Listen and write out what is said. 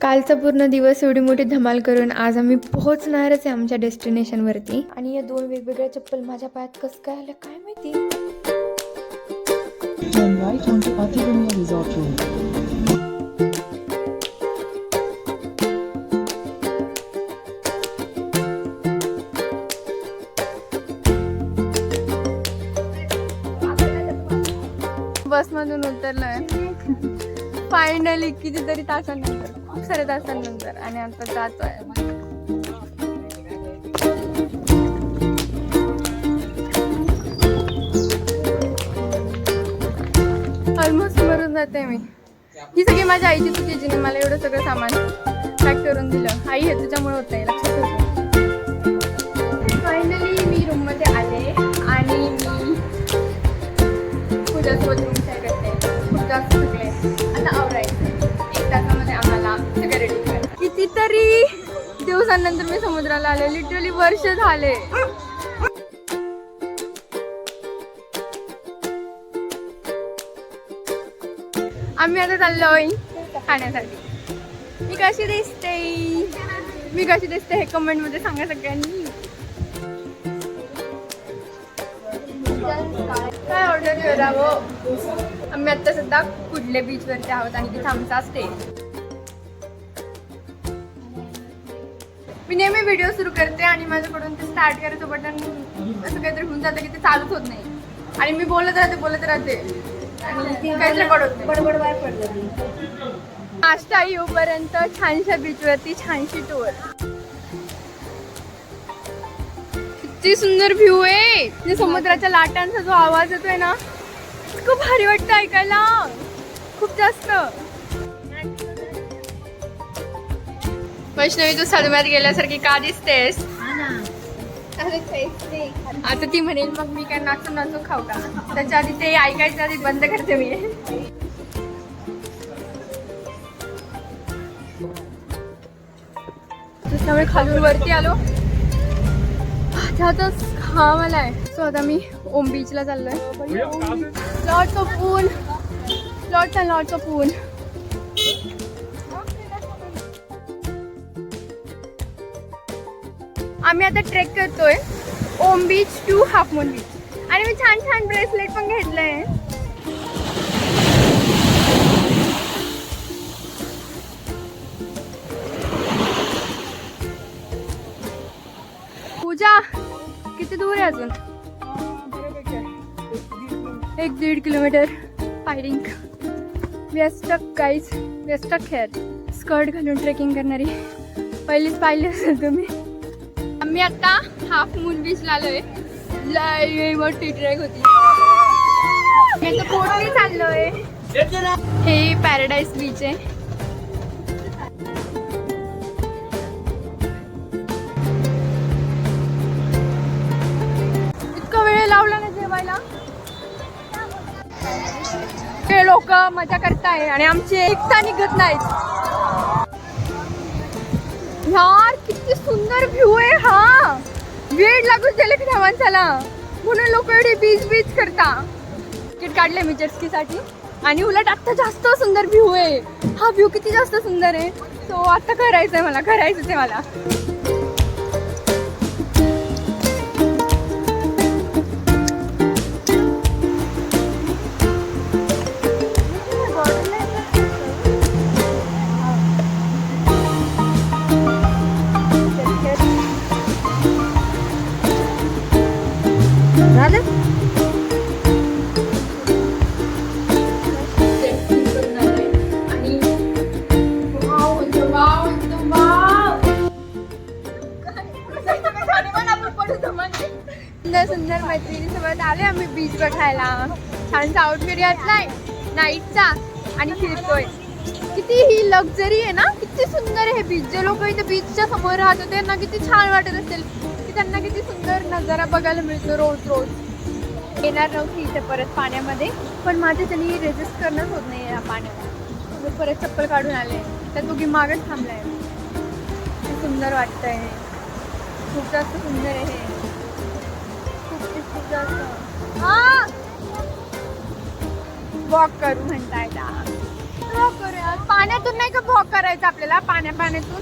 कालचा पूर्ण दिवस एवढी मोठी धमाल करून आज आम्ही पोहोचणारच आहे आमच्या डेस्टिनेशनवरती. आणि या दोन वेगवेगळ्या चप्पल माझ्या पायात कसं काय आल्या काय माहिती. Turn right onto Athiganya Resort Road. बसमधून उतरलोय फायनली कितीतरी तासांनंतर, खूप साऱ्या तासांनंतर. आणि आता जातोय. ऑलमोस्ट मरून जाते मी. ही सगळी माझ्या आईची चुकी, जिने मला एवढं सगळं सामान पॅक करून दिलं. आई हे तुझ्यामुळे होत आहे, लक्षात ठेव. फायनली मी रूम मध्ये आले आणि मी पूजासोबत रूम शेअर करते. खूप जास्त थकले. आता आवरायचं. 1 तासामध्ये आम्हाला सगळं रेडी करायचं. कितीतरी दिवसांनंतर मी समुद्राला आले. लिटरली वर्ष झाले. आम्ही आता चाललोय खाण्यासाठी. मी कशी दिसते हे कमेंट मध्ये सांगा सगळ्यांनी. काय ऑर्डर करावं. आम्ही आता सध्या कुडले बीच वरती आहोत आणि तिथे आमचा स्टे. मी नेहमी व्हिडिओ सुरू करते आणि माझ्याकडून ते स्टार्ट करायचं बटन असं काहीतरी होऊन जातं की ते चालूच होत नाही. आणि मी बोलत राहते आणि काहीच रेकॉर्ड होत नाही. बडबड बाहेर पडलं. नाश्ता येऊपर्यंत छानशा बीचवरती छानशी टूर. किती सुंदर व्ह्यू आहे. जे समुद्राच्या लाटांचा जो आवाज येतोय ना, खूप भारी वाटतं ऐकायला. खूप जास्त. वैष्णवी, तू सडम्यात गेल्यासारखी का दिसतेस? आता ती म्हणेल मग मी काय नाचून खाऊ का. त्याच्या आधी ते ऐकायचं आधी बंद करते मी. त्यामुळे खालून वरती आलो. त्यातच हा मला आहे. सो आता मी ओम बीचला चाललोय. Lots of pool. आम्ही आता ट्रेक करतोय Om beach to Half Moon beach. आणि मी छान ब्रेसलेट पण घेतलंय. पूजा, किती दूर आहे अजून? 1-1.5 kilometre firing. We are stuck guys. We are stuck here. Skirt घालून ट्रेकिंग करणारी पहिलीच पाहिली असेल तुम्ही. आम्ही आता हाफ मून बीचला आलोय. लय मोठी ट्रेक होती. बोटने चाललोय. हे पॅराडाईज बीच आहे. इतका वेळ लावला ना जेवायला. ते लोक मजा करताय आणि आमची एकता निघत नाहीत. यार किती सुंदर व्ह्यू आहे हा. वेळ लागून गेले की त्या माणसाला, म्हणून लोक एवढे बीच करता. तिकीट काढले मी जेटस्की साठी. आणि उलट आता जास्त सुंदर व्ह्यू आहे. हा व्ह्यू किती जास्त सुंदर आहे. तो आता करायचंय मला. सुंदर मैत्रिणीसोबत आले आम्ही बीच बघायला. छानसा आउटफिट घातलाय नाईटचा आणि फिरतोय. किती ही लक्झरी आहे ना. किती सुंदर आहे हे बीच. जे लोक इथे बीचच्या समोर राहत होते त्यांना किती छान वाटत असेल की त्यांना किती सुंदर नजारा बघायला मिळतो रोज. येणार नव्हती इथे परत पाण्यामध्ये, पण माझ्या त्यांनी रेजिस्ट करणंच होत नाही या पाण्यात. परत चप्पल काढून आले. त्या दोघी मागच थांबलाय. सुंदर वाटतंय. खूप जास्त सुंदर आहे हे. वॉक करू म्हणताय. वॉक करूया. पाण्यातून नाही का वॉक करायचा आपल्याला पाण्यातून